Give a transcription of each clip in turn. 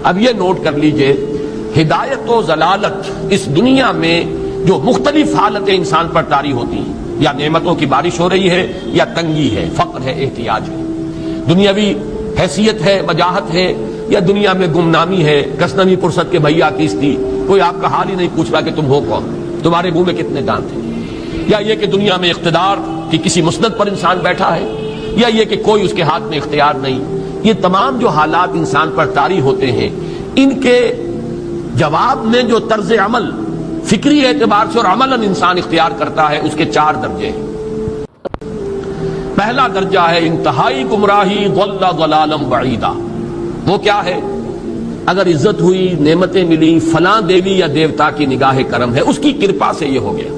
اب یہ نوٹ کر لیجئے، ہدایت و ضلالت اس دنیا میں جو مختلف حالتیں انسان پر طاری ہوتی ہیں، یا نعمتوں کی بارش ہو رہی ہے، یا تنگی ہے، فقر ہے، احتیاج ہے، دنیاوی حیثیت ہے، وجاہت ہے، یا دنیا میں گمنامی ہے، کسنوی پرست کے بھیا کیس تھی، کوئی آپ کا حال ہی نہیں پوچھ رہا کہ تم ہو کون، تمہارے منہ میں کتنے دانت ہیں، یا یہ کہ دنیا میں اقتدار کی کسی مسند پر انسان بیٹھا ہے، یا یہ کہ کوئی اس کے ہاتھ میں اختیار نہیں، یہ تمام جو حالات انسان پر طاری ہوتے ہیں، ان کے جواب میں جو طرز عمل فکری اعتبار سے اور عملاً انسان اختیار کرتا ہے، اس کے 4 درجے ہیں۔ پہلا درجہ ہے انتہائی گمراہی، ضل ضلالا بعیدا۔ وہ کیا ہے؟ اگر عزت ہوئی، نعمتیں ملی، فلاں دیوی یا دیوتا کی نگاہ کرم ہے، اس کی کرپا سے یہ ہو گیا،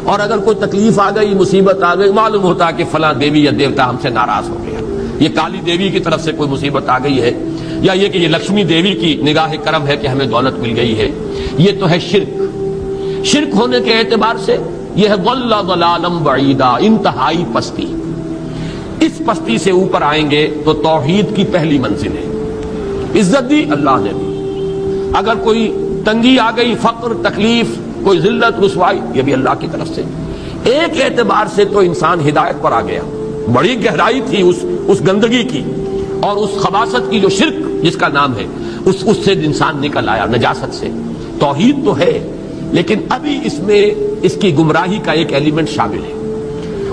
اور اگر کوئی تکلیف آ گئی، مصیبت آ گئی، معلوم ہوتا ہے کہ فلاں دیوی یا دیوتا ہم سے ناراض ہو گیا، یہ کالی دیوی کی طرف سے کوئی مصیبت آ گئی ہے، یا یہ کہ یہ لکشمی دیوی کی نگاہ کرم ہے کہ ہمیں دولت مل گئی ہے۔ یہ تو ہے شرک۔ شرک ہونے کے اعتبار سے یہ ہے ضل ضلالا بعیدا، انتہائی پستی۔ اس پستی سے اوپر آئیں گے تو توحید کی پہلی منزل ہے۔ عزت دی اللہ نے دی، اگر کوئی تنگی آ گئی، فقر، تکلیف، کوئی ذلت، رسوائی، یہ بھی اللہ کی طرف سے۔ ایک اعتبار سے تو انسان ہدایت پر آ گیا، بڑی گہرائی تھی اس گندگی کی اور اس خباثت کی جو شرک جس کا نام ہے، اس سے انسان نکل آیا، نجاست سے۔ توحید تو ہے، لیکن ابھی اس میں اس کی گمراہی کا ایک ایلیمنٹ شامل ہے،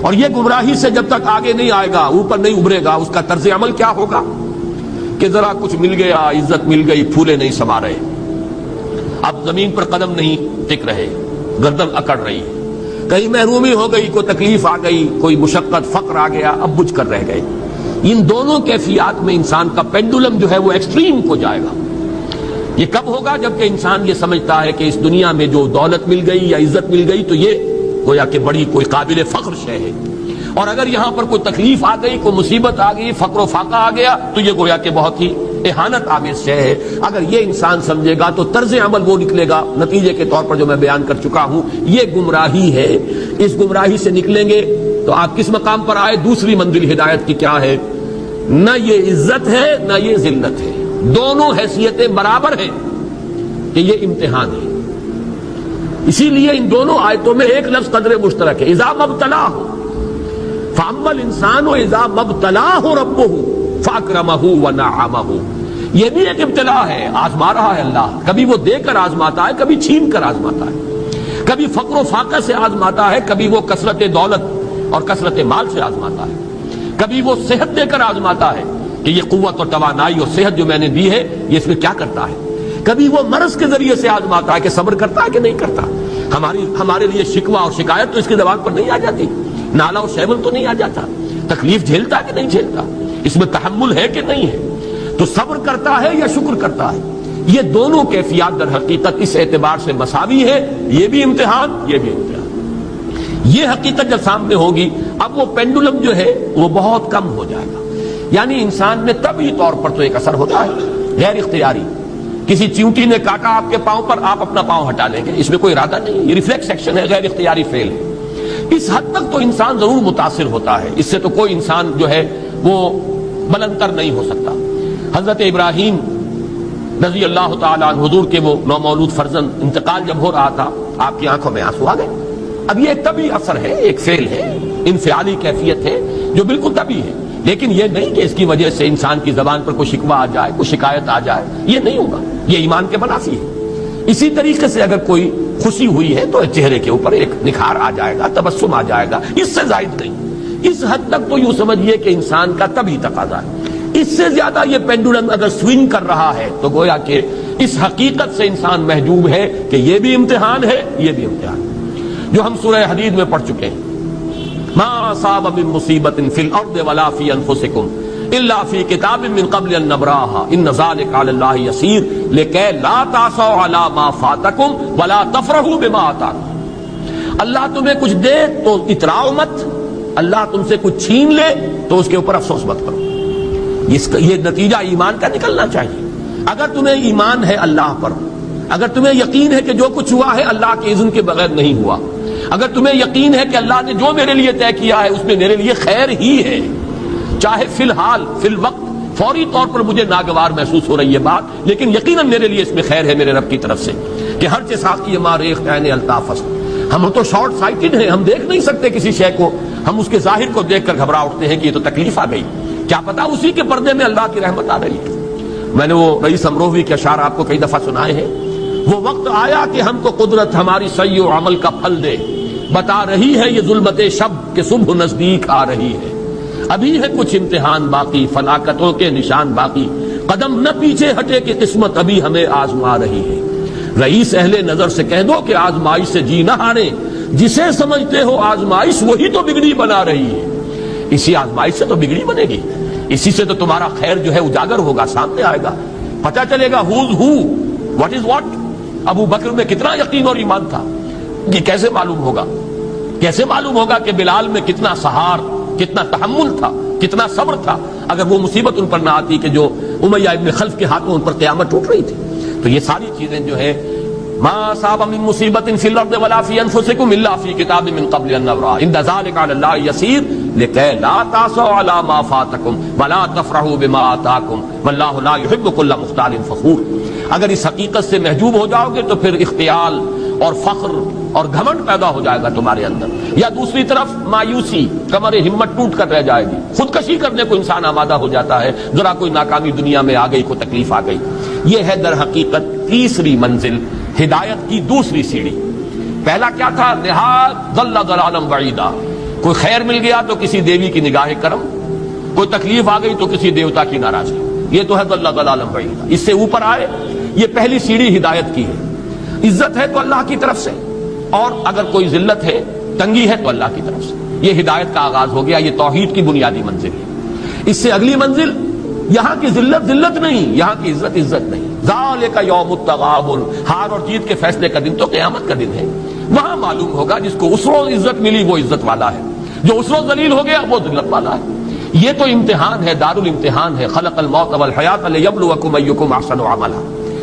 اور یہ گمراہی سے جب تک آگے نہیں آئے گا، اوپر نہیں ابھرے گا، اس کا طرز عمل کیا ہوگا کہ ذرا کچھ مل گیا، عزت مل گئی، پھولے نہیں سما رہے، اب زمین پر قدم نہیں ٹک رہے، گردن اکڑ رہی، کہیں محرومی ہو گئی، کوئی تکلیف آ گئی، کوئی مشقت، فقر آ گیا، اب بجھ کر رہ گئے۔ ان دونوں کیفیات میں انسان کا پینڈولم جو ہے وہ ایکسٹریم کو جائے گا۔ یہ کب ہوگا؟ جبکہ انسان یہ سمجھتا ہے کہ اس دنیا میں جو دولت مل گئی یا عزت مل گئی تو یہ گویا کہ بڑی کوئی قابل فخر شے ہے، اور اگر یہاں پر کوئی تکلیف آ گئی، کوئی مصیبت آ گئی، فقر و فاقہ آ گیا تو یہ گویا کہ بہت ہی اہانت آمیز شے ہے۔ اگر یہ انسان سمجھے گا تو طرز عمل وہ نکلے گا، نتیجے کے طور پر جو میں بیان کر چکا ہوں، یہ گمراہی ہے۔ اس گمراہی سے نکلیں گے تو آپ کس مقام پر آئے؟ دوسری منزل ہدایت کی کیا ہے؟ نہ یہ عزت ہے نہ یہ ذلت ہے، دونوں حیثیتیں برابر ہیں کہ یہ امتحان ہے۔ اسی لیے ان دونوں آیتوں میں ایک لفظ قدر مشترک ہے، اذا مبتلاہ، فاما الانسان اذا مبتلاہ ربہ فاکرمہ ونعمہ۔ یہ بھی ایک ابتلا ہے، آزما رہا ہے اللہ، کبھی وہ دے کر آزماتا ہے، کبھی چھین کر آزماتا ہے، کبھی فقر و فاقہ سے آزماتا ہے، کبھی وہ کثرت دولت اور کثرت مال سے آزماتا ہے، کبھی وہ صحت دے کر آزماتا ہے کہ یہ قوت اور توانائی اور صحت جو میں نے دی ہے یہ اس میں کیا کرتا ہے، کبھی وہ مرض کے ذریعے سے آزماتا ہے کہ صبر کرتا ہے کہ نہیں کرتا۔ ہمارے لیے شکوہ اور شکایت تو اس کی زبان پر نہیں آ جاتی، نالا اور شیون تو نہیں آ جاتا، تکلیف جھیلتا کہ نہیں جھیلتا، اس میں تحمل ہے کہ نہیں ہے، تو صبر کرتا ہے یا شکر کرتا ہے۔ یہ دونوں کیفیات در حقیقت اس اعتبار سے مساوی ہے، یہ بھی امتحان، یہ بھی امتحان۔ یہ حقیقت جب سامنے ہوگی، اب وہ پینڈولم جو ہے وہ بہت کم ہو جائے گا، یعنی انسان میں طبعی طور پر تو ایک اثر ہوتا ہے غیر اختیاری، کسی چیونٹی نے کاٹا آپ کے پاؤں پر، آپ اپنا پاؤں ہٹا لیں گے، اس میں کوئی ارادہ نہیں، یہ ریفلیکس ایکشن ہے، غیر اختیاری فعل ہے۔ اس حد تک تو انسان ضرور متاثر ہوتا ہے، اس سے تو کوئی انسان جو ہے وہ بلندتر نہیں ہو سکتا۔ حضرت ابراہیم رضی اللہ تعالیٰ عنہ، حضور کے وہ نومولود فرزند، انتقال جب ہو رہا تھا، آپ کی آنکھوں میں آنسو آ گئے۔ اب یہ ایک طبعی اثر ہے، ایک فعل ہے، انفعالی کیفیت ہے جو بالکل طبعی ہے، لیکن یہ نہیں کہ اس کی وجہ سے انسان کی زبان پر کوئی شکوہ آ جائے، کوئی شکایت آ جائے، یہ نہیں ہوگا، یہ ایمان کے منافی ہے۔ اسی طریقے سے اگر کوئی خوشی ہوئی ہے تو چہرے کے اوپر ایک نکھار آ جائے گا، تبسم آ جائے گا، اس سے زائد نہیں۔ اس حد تک تو یوں سمجھیے کہ انسان کا طبعی تقاضا ہے۔ اس سے زیادہ یہ پینڈولم اگر سوئنگ کر رہا ہے تو گویا کہ اس حقیقت سے انسان محجوب ہے کہ یہ بھی امتحان ہے، یہ بھی امتحان ہے، جو ہم سورہ حدید میں پڑھ چکے ہیں۔ ما اصاب من مصیبت فی الارض ولا فی انفسکم الا فی کتاب من قبل ان نبراها ان ذلک علی اللہ یسیر لکی لا تعصوا علی ما فاتکم ولا تفرحوا بما آتاکم۔ اللہ تمہیں کچھ دے تو اتراؤ مت، اللہ تم سے کچھ چھین لے تو اس کے اوپر افسوس مت کرو۔ یہ نتیجہ ایمان کا نکلنا چاہیے۔ اگر تمہیں ایمان ہے اللہ پر، اگر تمہیں یقین ہے کہ جو کچھ ہوا ہے اللہ کے اذن کے بغیر نہیں ہوا، اگر تمہیں یقین ہے کہ اللہ نے جو میرے لیے طے کیا ہے اس میں میرے لیے خیر ہی ہے، چاہے فی الحال، فی الوقت، فوری طور پر مجھے ناگوار محسوس ہو رہی ہے بات، لیکن یقیناً میرے لیے اس میں خیر ہے میرے رب کی طرف سے کہ ہر ساقی ما ریخت عین الطافس. ہم تو شارٹ سائٹڈ ہیں، ہم دیکھ نہیں سکتے کسی شے کو، ہم اس کے ظاہر کو دیکھ کر گھبرا اٹھتے ہیں کہ یہ تو تکلیف آ گئی، کیا پتا اسی کے پردے میں اللہ کی رحمت آ رہی ہے. میں نے وہ رئیس امروہوی کے اشعار آپ کو کئی دفعہ سنائے ہیں. وہ وقت آیا کہ ہم کو قدرت ہماری سعی و عمل کا پھل دے، بتا رہی ہے یہ ظلمت شب کہ صبح نزدیک آ رہی ہے. ابھی ہے کچھ امتحان باقی، فلاکتوں کے نشان باقی، قدم نہ پیچھے ہٹے کہ قسمت ابھی ہمیں آزما رہی ہے. رئیس اہل نظر سے کہہ دو کہ آزمائش سے جی نہ ہارے، جسے سمجھتے ہو آزمائش وہی تو بگڑی بنا رہی ہے. اسی آزمائش سے تو بگڑی بنے گی، اسی سے تو تمہارا خیر جو ہے اجاگر ہوگا، سامنے آئے گا، پتہ چلے گا who's who, what is what. ابو بکر میں کتنا یقین اور ایمان تھا، یہ کیسے معلوم ہوگا؟ کیسے معلوم ہوگا کہ بلال میں کتنا سہار، کتنا تحمل تھا، کتنا صبر تھا، اگر وہ مصیبت ان پر نہ آتی کہ جو امیہ ابن خلف کے ہاتھوں ان پر قیامت ٹوٹ رہی تھی. تو یہ ساری چیزیں جو ہے ما اصاب من مصیبت فی الارض ولا فی انفسکم الا فی کتاب من قبل ان نبرأ ان ذلک علی اللہ یسیر لکی لا تأسوا علی ما فاتکم ولا تفرحوا بما آتاکم واللہ لا یحب کل مختال فخور. اگر اس حقیقت سے محجوب ہو جاؤ گے تو پھر اختیال اور فخر اور گھمنڈ پیدا ہو جائے گا تمہارے اندر، یا دوسری طرف مایوسی، کمر ہمت ٹوٹ کر رہ جائے گی، خودکشی کرنے کو انسان آمادہ ہو جاتا ہے ذرا کوئی ناکامی دنیا میں آ گئی، کوئی تکلیف آ گئی. یہ ہے در حقیقت تیسری منزل، ہدایت کی دوسری سیڑھی. پہلا کیا تھا؟ نہایت ضل ضلالا بعیدا، کوئی خیر مل گیا تو کسی دیوی کی نگاہ کرم، کوئی تکلیف آ گئی تو کسی دیوتا کی ناراضگی، یہ تو ہے ضل ضلالا بعیدا. اس سے اوپر آئے، یہ پہلی سیڑھی ہدایت کی ہے. عزت ہے تو اللہ کی طرف سے، اور اگر کوئی ذلت ہے، تنگی ہے تو اللہ کی طرف سے. یہ ہدایت کا آغاز ہو گیا، یہ توحید کی بنیادی منزل ہے. اس سے اگلی منزل، یہاں کی ذلت ذلت نہیں، یہاں کی عزت عزت نہیں. ذالک یوم التغابن، ہار اور جیت کے فیصلے کا دن تو قیامت کا دن ہے. وہاں معلوم ہوگا جس کو اس روز عزت ملی وہ عزت والا ہے، جو اس روز ذلیل ہو گیا وہ ذلت والا ہے. یہ تو امتحان ہے، دارالامتحان ہے. خلق الموت والحیات لیبلوکم ایکم احسن عملا،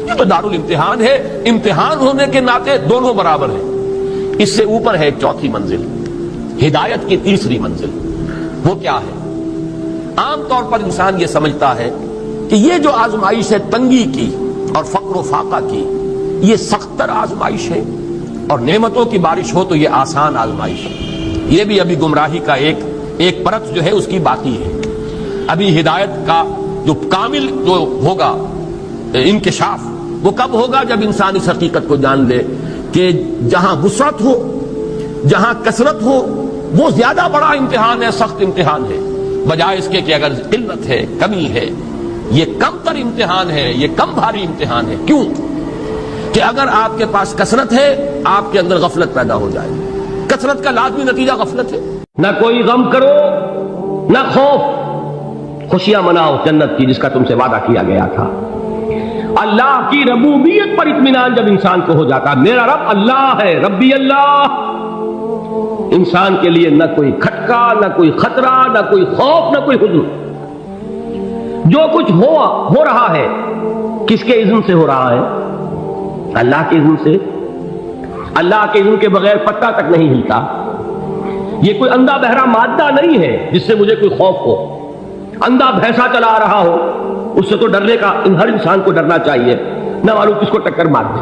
یہ تو دارالامتحان ہے. امتحان ہونے کے ناطے دونوں برابر ہیں. اس سے اوپر ہے ایک چوتھی منزل، ہدایت کی تیسری منزل. وہ کیا ہے؟ عام طور پر انسان یہ سمجھتا ہے کہ یہ جو آزمائش ہے تنگی کی اور فقر و فاقہ کی، یہ سخت تر آزمائش ہے، اور نعمتوں کی بارش ہو تو یہ آسان آزمائش ہے. یہ بھی ابھی گمراہی کا ایک پرت جو ہے اس کی باقی ہے. ابھی ہدایت کا جو کامل جو ہوگا انکشاف وہ کب ہوگا؟ جب انسان اس حقیقت کو جان لے کہ جہاں وسعت ہو، جہاں کثرت ہو، وہ زیادہ بڑا امتحان ہے، سخت امتحان ہے، بجائے اس کے کہ اگر قلت ہے، کمی ہے، یہ کم تر امتحان ہے، یہ کم بھاری امتحان ہے. کیوں کہ اگر آپ کے پاس کثرت ہے آپ کے اندر غفلت پیدا ہو جائے گی. کثرت کا لازمی نتیجہ غفلت ہے. نہ کوئی غم کرو نہ خوف، خوشیاں مناؤ جنت کی جس کا تم سے وعدہ کیا گیا تھا. اللہ کی ربوبیت پر اطمینان جب انسان کو ہو جاتا، میرا رب اللہ ہے، ربی اللہ، انسان کے لیے نہ کوئی کھٹکا، نہ کوئی خطرہ، نہ کوئی خوف، نہ کوئی حزن. جو کچھ ہو رہا ہے کس کے اذن سے ہو رہا ہے؟ اللہ کے اذن سے. اللہ کے اذن کے بغیر پتہ تک نہیں ہلتا. یہ کوئی اندھا بہرا مادہ نہیں ہے جس سے مجھے کوئی خوف ہو. اندھا بھینسا چلا رہا ہو اس سے تو ڈرنے کا ہر انسان کو ڈرنا چاہیے، نہ معلوم کس کو ٹکر مار دے.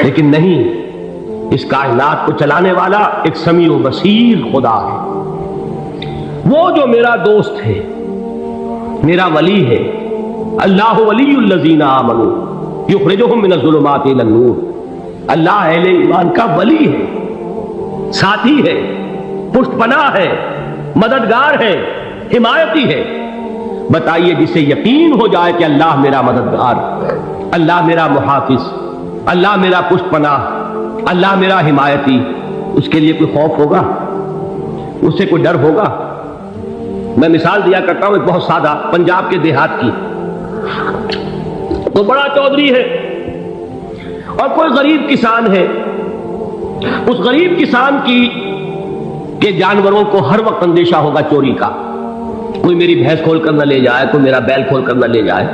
لیکن نہیں، اس کائنات کو چلانے والا ایک سمیع و بصیر خدا ہے. وہ جو میرا دوست ہے، میرا ولی ہے. اللہ ولی الذین آمنوا یخرجہم من الظلمات الی النور. اللہ اہل ایمان کا ولی ہے، ساتھی ہے، پشت پناہ ہے، مددگار ہے، حمایتی ہے. بتائیے جسے یقین ہو جائے کہ اللہ میرا مددگار، اللہ میرا محافظ، اللہ میرا پشت پناہ، اللہ میرا حمایتی، اس کے لیے کوئی خوف ہوگا؟ اس سے کوئی ڈر ہوگا؟ میں مثال دیا کرتا ہوں ایک بہت سادہ، پنجاب کے دیہات کی. تو بڑا چودھری ہے اور کوئی غریب کسان ہے. اس غریب کسان کی کہ جانوروں کو ہر وقت اندیشہ ہوگا چوری کا، کوئی میری بھینس کھول کر نہ لے جائے، کوئی میرا بیل کھول کر نہ لے جائے.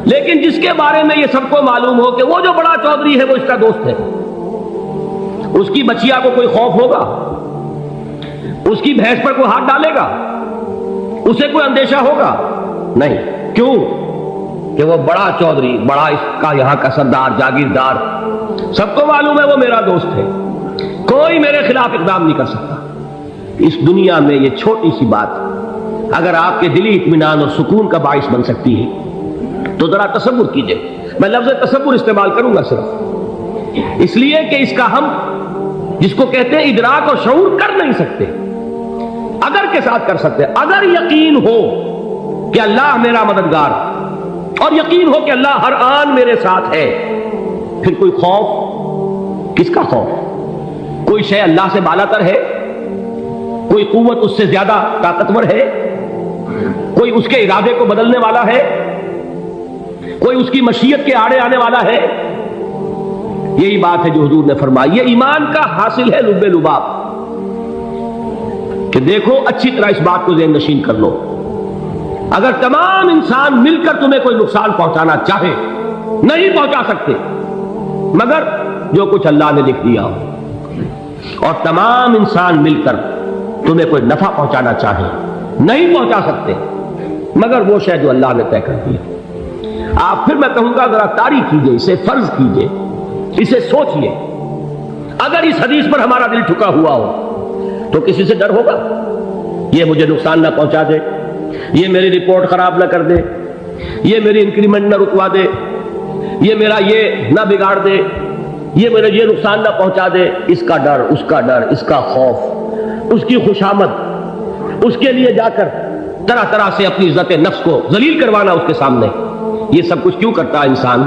لیکن جس کے بارے میں یہ سب کو معلوم ہو کہ وہ جو بڑا چودھری ہے وہ اس کا دوست ہے، اس کی بچیا کو کوئی خوف ہوگا؟ اس کی بھینس پر کوئی ہاتھ ڈالے گا؟ اسے کوئی اندیشہ ہوگا؟ نہیں. کیوں؟ کہ وہ بڑا چودھری، بڑا اس کا یہاں کا سردار، جاگیردار، سب کو معلوم ہے وہ میرا دوست ہے، کوئی میرے خلاف اقدام نہیں کر سکتا. اس دنیا میں یہ چھوٹی سی بات اگر آپ کے دلی اطمینان اور سکون کا باعث بن سکتی ہے تو ذرا تصور کیجئے. میں لفظ تصور استعمال کروں گا صرف اس لیے کہ اس کا ہم جس کو کہتے ہیں ادراک اور شعور کر نہیں سکتے، اگر کے ساتھ کر سکتے. اگر یقین ہو کہ اللہ میرا مددگار اور یقین ہو کہ اللہ ہر آن میرے ساتھ ہے، پھر کوئی خوف کس کا خوف؟ کوئی شے اللہ سے بالا تر ہے؟ کوئی قوت اس سے زیادہ طاقتور ہے؟ کوئی اس کے ارادے کو بدلنے والا ہے؟ کوئی اس کی مشیت کے آڑے آنے والا ہے؟ یہی بات ہے جو حضور نے فرمائی. یہ ایمان کا حاصل ہے لب لباب کہ دیکھو اچھی طرح اس بات کو ذہن نشین کر لو. اگر تمام انسان مل کر تمہیں کوئی نقصان پہنچانا چاہے نہیں پہنچا سکتے مگر جو کچھ اللہ نے لکھ دیا ہو، اور تمام انسان مل کر تمہیں کوئی نفع پہنچانا چاہے نہیں پہنچا سکتے مگر وہ شے جو اللہ نے طے کر دیا. آپ پھر میں کہوں گا ذرا تاریخ کیجئے، اسے فرض کیجئے، اسے سوچئے. اگر اس حدیث پر ہمارا دل ٹھکا ہوا ہو تو کسی سے ڈر ہوگا؟ یہ مجھے نقصان نہ پہنچا دے، یہ میری رپورٹ خراب نہ کر دے، یہ میری انکریمنٹ نہ رکوا دے، یہ میرا یہ نہ بگاڑ دے، یہ میرا یہ نقصان نہ پہنچا دے. اس کا ڈر، اس کا ڈر، اس کا خوف، اس کی خوشامد، اس کے لیے جا کر طرح طرح سے اپنی عزت نفس کو ذلیل کروانا اس کے سامنے. یہ سب کچھ کیوں کرتا ہے انسان؟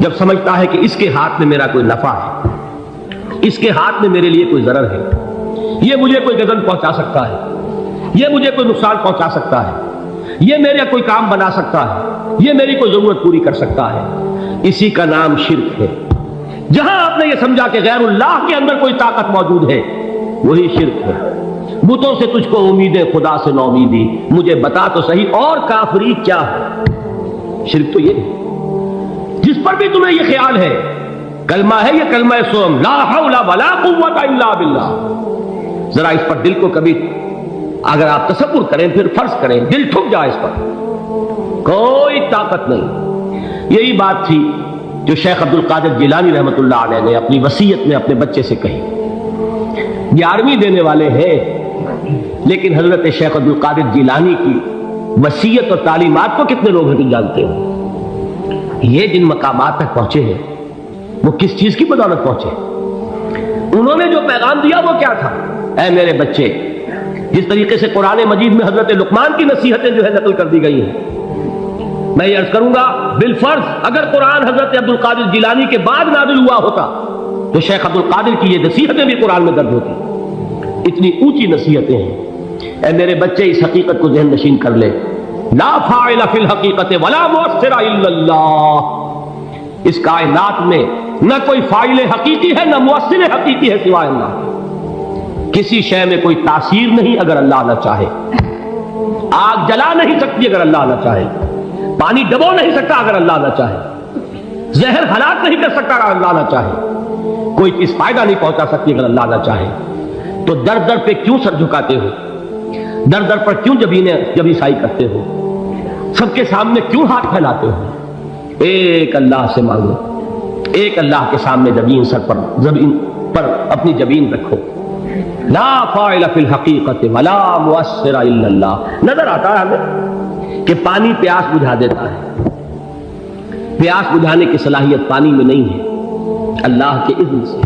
جب سمجھتا ہے کہ اس کے ہاتھ میں میرا کوئی نفع ہے، اس کے ہاتھ میں میرے لیے کوئی ضرر ہے، یہ مجھے کوئی غضب پہنچا سکتا ہے، یہ مجھے کوئی نقصان پہنچا سکتا ہے، یہ میرا کوئی کام بنا سکتا ہے، یہ میری کوئی ضرورت پوری کر سکتا ہے. اسی کا نام شرک ہے. جہاں آپ نے یہ سمجھا کہ غیر اللہ کے اندر کوئی طاقت موجود ہے وہی شرک ہے. بتوں سے تجھ کو امیدیں، خدا سے نو امیدی، مجھے بتا تو صحیح اور کافری کیا ہے؟ شرک تو یہ ہے. جس پر بھی تمہیں یہ خیال ہے کلمہ ہے، یہ کلمہ سوم لا حول ولا قوت الا باللہ. ذرا اس پر دل کو کبھی اگر آپ تصور کریں، پھر فرض کریں، دل ٹھک جائے، اس پر کوئی طاقت نہیں. یہی بات تھی جو شیخ عبد القادر جیلانی رحمۃ اللہ علیہ نے اپنی وصیت میں اپنے بچے سے کہی. 11ویں دینے والے ہیں لیکن حضرت شیخ عبد القادر جیلانی کی وصیت اور تعلیمات کو کتنے لوگ نہیں جانتے ہو؟ یہ جن مقامات تک پہنچے ہیں وہ کس چیز کی بدولت پہنچے؟ انہوں نے جو پیغام دیا وہ کیا تھا؟ اے میرے بچے، جس طریقے سے قرآن مجید میں حضرت لقمان کی نصیحتیں جو ہے نقل کر دی گئی ہیں، میں یہ عرض کروں گا بالفرض اگر قرآن حضرت عبد القادر جیلانی کے بعد نازل ہوا ہوتا تو شیخ عبد القادر کی یہ نصیحتیں بھی قرآن میں درج ہوتی. اتنی اونچی نصیحتیں ہیں. اے میرے بچے، اس حقیقت کو ذہن نشین کر لے، لا فاعل فی الحقیقت ولا مؤثر الا اللہ. اس کائنات میں نہ کوئی فاعل حقیقی ہے نہ مؤثر حقیقی ہے سوائے اللہ. کسی شے میں کوئی تاثیر نہیں اگر اللہ نہ چاہے. آگ جلا نہیں سکتی اگر اللہ نہ چاہے، پانی ڈبو نہیں سکتا اگر اللہ نہ چاہے، زہر ہلاک نہیں کر سکتا اگر اللہ نہ چاہے، کوئی چیز فائدہ نہیں پہنچا سکتی اگر اللہ نہ چاہے. تو در در پہ کیوں سر جھکاتے ہو؟ در در پر کیوں جبیں سائی کرتے ہو؟ سب کے سامنے کیوں ہاتھ پھیلاتے ہو؟ ایک اللہ سے مانگو، ایک اللہ کے سامنے زمین پر اپنی جبین رکھو. لا فاعل فی الحقیقت ولا مؤثر الا اللہ. نظر آتا ہے ہمیں کہ پانی پیاس بجھا دیتا ہے. پیاس بجھانے کی صلاحیت پانی میں نہیں ہے، اللہ کے اذن سے.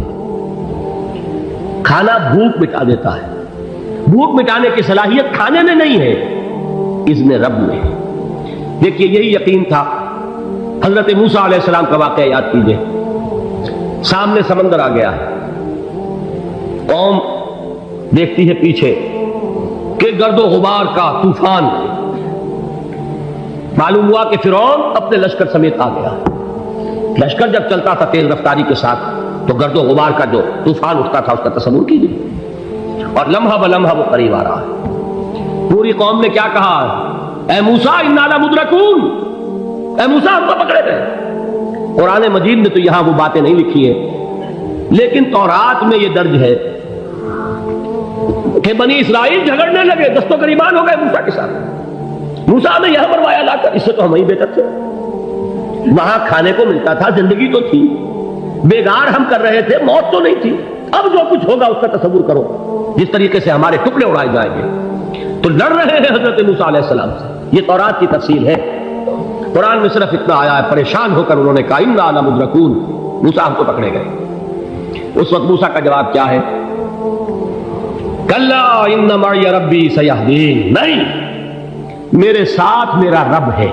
کھانا بھوک مٹا دیتا ہے، بھوک مٹانے کی صلاحیت کھانے میں نہیں ہے، اذن رب میں ہے. دیکھیے یہی یقین تھا. حضرت موسیٰ علیہ السلام کا واقعہ یاد کیجئے. سامنے سمندر آ گیا ہے، قوم دیکھتی ہے پیچھے کہ گرد و غبار کا طوفان. معلوم ہوا کہ فرعون اپنے لشکر سمیت آ گیا. لشکر جب چلتا تھا تیز رفتاری کے ساتھ تو گرد و غبار کا جو طوفان اٹھتا تھا اس کا تصور کیجیے، اور لمحہ بلمحہ وہ قریب آ رہا ہے. پوری قوم نے کیا کہا؟ اے موسیٰ انا لمدرکون، اے موسیٰ ہم کو پکڑے گئے. قرآن مجید میں تو یہاں وہ باتیں نہیں لکھی ہیں لیکن تورات میں یہ درج ہے کہ بنی اسرائیل جھگڑنے لگے، دست و گریبان ہو گئے موسیٰ کے ساتھ. موسیٰ نے یہاں مروایا لا کر، اس سے تو ہم وہیں بہتر تھے، وہاں کھانے کو ملتا تھا، زندگی تو تھی، بیگار ہم کر رہے تھے، موت تو نہیں تھی۔ اب جو کچھ ہوگا اس کا تصور کرو، جس طریقے سے ہمارے ٹکڑے اڑائے جائیں گے۔ تو لڑ رہے ہیں حضرت موسیٰ علیہ السلام سے، یہ تورات کی تفصیل ہے۔ قرآن میں صرف اتنا آیا ہے، پریشان ہو کر انہوں نے کہا انا لمدرکون، موسیٰ ہم تو پکڑے گئے۔ اس وقت موسیٰ کا جواب کیا ہے؟ کلا ان معی ربی سیہدین، نہیں، میرے ساتھ میرا رب ہے،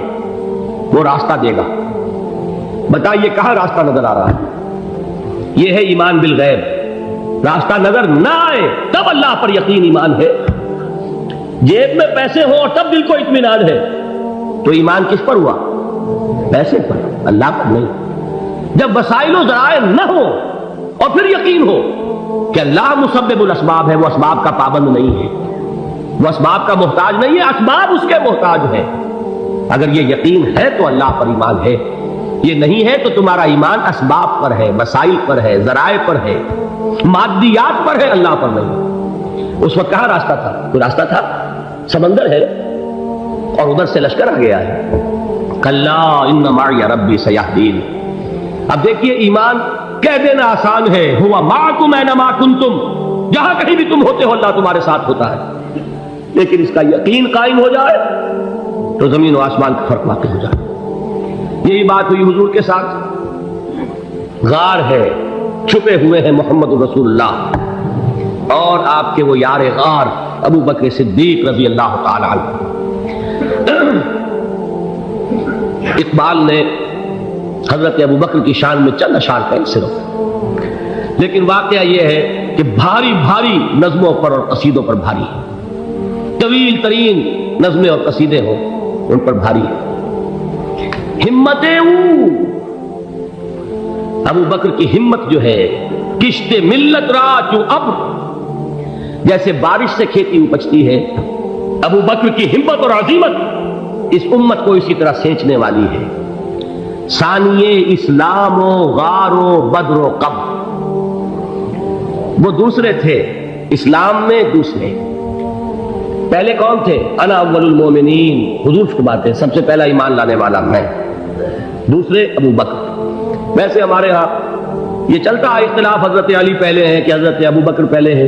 وہ راستہ دے گا۔ بتائیے کہاں راستہ نظر آ رہا ہے؟ یہ ہے ایمان بالغیب۔ راستہ نظر نہ آئے تب اللہ پر یقین ایمان ہے، جیب میں پیسے ہوں اور تب دل کو اطمینان ہے، تو ایمان کس پر ہوا؟ پیسے پر، اللہ پر نہیں۔ جب وسائل و ذرائع نہ ہو اور پھر یقین ہو کہ اللہ مسبب الاسباب ہے، وہ اسباب کا پابند نہیں ہے، وہ اسباب کا محتاج نہیں ہے، اسباب اس کے محتاج ہے۔ اگر یہ یقین ہے تو اللہ پر ایمان ہے، یہ نہیں ہے تو تمہارا ایمان اسباب پر ہے، وسائل پر ہے، ذرائع پر ہے، مادیات پر ہے، اللہ پر نہیں۔ اس وقت کہاں راستہ تھا؟ کوئی راستہ تھا؟ سمندر ہے اور ادھر سے لشکر آ گیا ہے۔ کلا ان معی ربی سیہدین۔ اب دیکھیے ایمان کہہ دینا آسان ہے، ہوا معکم اینما کنتم، جہاں کہیں بھی تم ہوتے ہو اللہ تمہارے ساتھ ہوتا ہے، لیکن اس کا یقین قائم ہو جائے تو زمین و آسمان کا فرق واقع ہو جائے۔ یہی بات ہوئی حضور کے ساتھ۔ غار ہے، چھپے ہوئے ہیں محمد رسول اللہ اور آپ کے وہ یار غار ابو بکر صدیق رضی اللہ تعالی عنہ۔ اقبال نے حضرت ابو بکر کی شان میں چند اشعار کہے صرف، لیکن واقعہ یہ ہے کہ بھاری بھاری نظموں پر اور قصیدوں پر بھاری ہے، طویل ترین نظمیں اور قصیدے ہوں ان پر بھاری ہے۔ ہمتیں ابو بکر کی ہمت جو ہے، کشت ملت را چوں ابر، جیسے بارش سے کھیتی اپجتی ہے، ابو بکر کی ہمت اور عزیمت اس امت کو اسی طرح سینچنے والی ہے۔ ثانیے اسلام و غار و بدر و قبر، وہ دوسرے تھے اسلام میں، دوسرے پہلے کون تھے؟ انا اول المومنین، حضور فرماتے ہیں سب سے پہلا ایمان لانے والا میں، دوسرے ابو بکر۔ ویسے ہمارے ہاں یہ چلتا ہے اختلاف، حضرت علی پہلے ہیں کہ حضرت ابو بکر پہلے ہیں،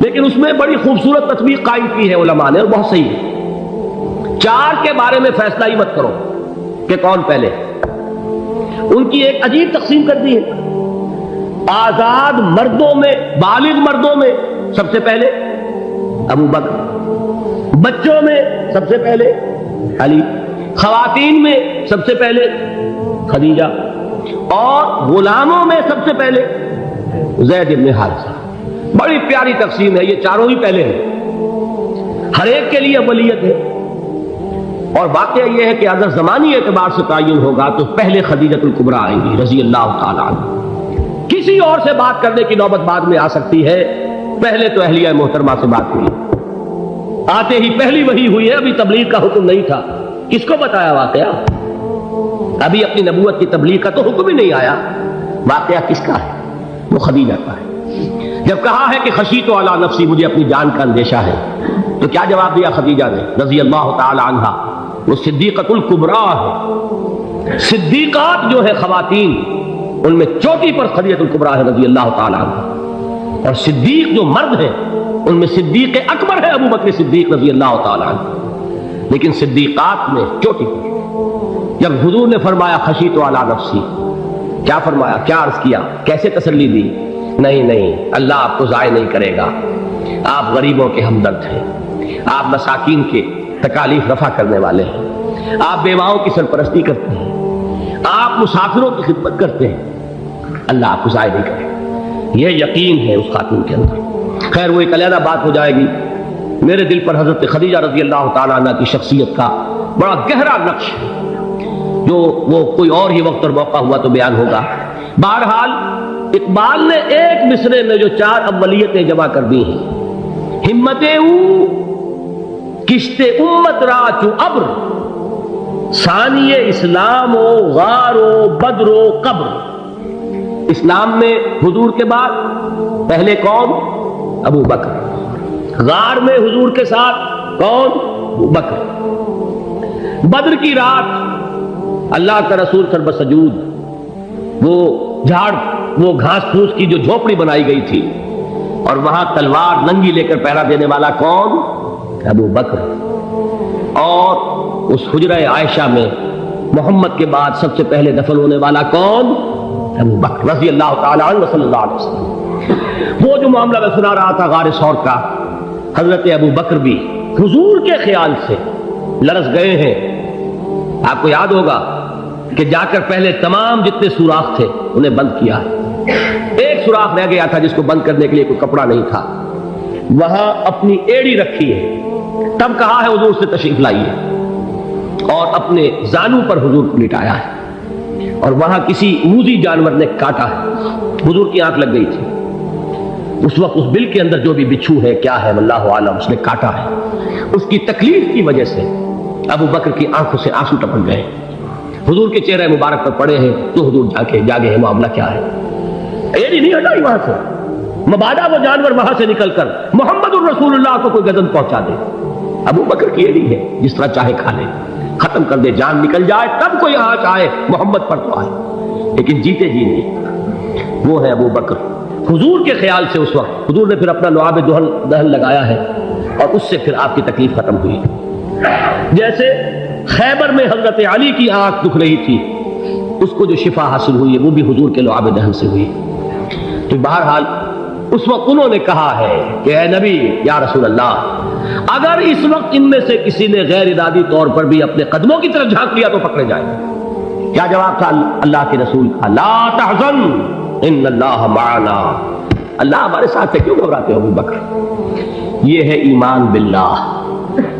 لیکن اس میں بڑی خوبصورت تطبیق قائم کی ہے علماء نے اور بہت صحیح ہے۔ چار کے بارے میں فیصلہ ہی مت کرو کہ کون پہلے، ان کی ایک عجیب تقسیم کر دی ہے۔ آزاد مردوں میں، بالغ مردوں میں سب سے پہلے ابو بکر، بچوں میں سب سے پہلے علی، خواتین میں سب سے پہلے خدیجہ، اور غلاموں میں سب سے پہلے زید بن حارثہ۔ بڑی پیاری تقسیم ہے، یہ چاروں ہی پہلے ہیں، ہر ایک کے لیے اولیت ہے۔ اور واقعہ یہ ہے کہ اگر زمانی اعتبار سے تعین ہوگا تو پہلے خدیجۃ الکبریٰ آئیں گی رضی اللہ تعالی عنہ، کسی اور سے بات کرنے کی نوبت بعد میں آ سکتی ہے، پہلے تو اہلیہ محترمہ سے بات ہوئی، آتے ہی پہلی وحی ہوئی ہے، ابھی تبلیغ کا حکم نہیں تھا۔ کس کو بتایا واقعہ؟ ابھی اپنی نبوت کی تبلیغ کا تو حکم ہی نہیں آیا، واقعہ کس کا ہے؟ وہ خدیجہ کا ہے۔ جب کہا ہے کہ خشیت علی نفسی، مجھے اپنی جان کا اندیشہ ہے، تو کیا جواب دیا خدیجہ نے رضی اللہ تعالی عنہا؟ وہ صدیقۃ الکبریٰ ہے، صدیقات جو ہے خواتین ان میں چوٹی پر خدیجۃ الکبریٰ ہے رضی اللہ تعالی عنہ، اور صدیق جو مرد ہیں ان میں صدیق اکبر ہے ابو بکر صدیق رضی اللہ تعالی عنہ، لیکن صدیقات میں چوٹی پر۔ جب حضور نے فرمایا خشیت علی نفسی، کیا فرمایا، کیا عرض کیا، کیسے تسلی دی؟ نہیں، اللہ آپ کو ضائع نہیں کرے گا، آپ غریبوں کے ہمدرد ہیں، آپ مساکین کے تکالیف رفع کرنے والے ہیں، آپ بیواؤں کی سرپرستی کرتے ہیں، آپ مسافروں کی خدمت کرتے ہیں، اللہ آپ کو ضائع نہیں کرے گا۔ یہ یقین ہے اس خاتون کے اندر۔ خیر وہ ایک علیحدہ بات ہو جائے گی۔ میرے دل پر حضرت خدیجہ رضی اللہ تعالیٰ عنہ کی شخصیت کا بڑا گہرا نقش ہے، جو وہ کوئی اور ہی وقت اور موقع ہوا تو بیان ہوگا۔ بہرحال اقبال نے ایک مصرے میں جو چار اولیتیں جمع کر دی ہیں، ہمتیں کشت امت را چو ابر، ثانی اسلام و غار و بدر و قبر۔ اسلام میں حضور کے بعد پہلے کون؟ ابو بکر۔ غار میں حضور کے ساتھ کون؟ ابو بکر۔ بدر کی رات اللہ کا رسول سرب سجود وہ جھاڑ وہ گھاس پھوس کی جو جھوپڑی بنائی گئی تھی اور وہاں تلوار ننگی لے کر پہرا دینے والا کون؟ ابو بکر. اور اس حجرہ عائشہ میں محمد کے بعد سب سے پہلے دفن ہونے والا کون؟ ابو بکر رضی اللہ تعالی عنہ صلی اللہ علیہ وسلم. وہ جو معاملہ میں سنا رہا تھا غار ثور کا، حضرت ابو بکر بھی حضور کے خیال سے لرز گئے ہیں. آپ کو یاد ہوگا کہ جا کر پہلے تمام جتنے سوراخ تھے انہیں بند کیا. ایک سوراخ رہ گیا تھا جس کو بند کرنے کے لیے کوئی کپڑا نہیں تھا. وہاں اپنی ایڑی رکھی ہے، تب کہا ہے حضور سے تشریف لائیے، اور اپنے زانو پر حضور کو لٹایا ہے. اور وہاں کسی موذی جانور نے کاٹا ہے، حضور کی آنکھ لگ گئی تھی. اس وقت اس بل کے اندر جو بھی بچھو ہے کیا ہے واللہ عالم، اس نے کاٹا ہے. اس کی تکلیف کی وجہ سے ابو بکر کی آنکھوں سے آنسو ٹپک گئے. حضور کے چہرے مبارک پر پڑے ہیں تو حضور جاگے ہیں، معاملہ کیا ہے؟ ایڑی نہیں ہٹائی وہاں سے، مبادا وہ جانور وہاں سے نکل کر محمد الرسول اللہ کو کوئی گزن پہنچا دے. ابو بکر کی ایڑی ہے، جس طرح چاہے کھا لے، ختم کر دے، جان نکل جائے تب کوئی آنچ آئے محمد پر تو آئے، لیکن جیتے جی نہیں. وہ ہے ابو بکر. حضور کے خیال سے اس وقت حضور نے پھر اپنا لعاب دہن لگایا ہے اور اس سے پھر آپ کی تکلیف ختم ہوئی. جیسے خیبر میں حضرت علی کی آنکھ دکھ رہی تھی، اس کو جو شفا حاصل ہوئی ہے وہ بھی حضور کے لعاب دہن سے ہوئی. تو بہرحال اس وقت انہوں نے کہا ہے کہ اے نبی یا رسول اللہ، اگر اس وقت ان میں سے کسی نے غیر ارادی طور پر بھی اپنے قدموں کی طرف جھانک لیا تو پکڑے جائیں. کیا جواب تھا اللہ کے رسول کا؟ لا تحزن ان اللہ معنا. اللہ ہمارے ساتھ ہے، کیوں گھبراتے ہو ابو بکر؟ یہ ہے ایمان باللہ.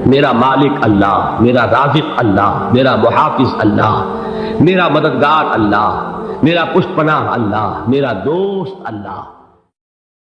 میرا مالک اللہ، میرا رازق اللہ، میرا محافظ اللہ، میرا مددگار اللہ، میرا پشت پناہ اللہ، میرا دوست اللہ.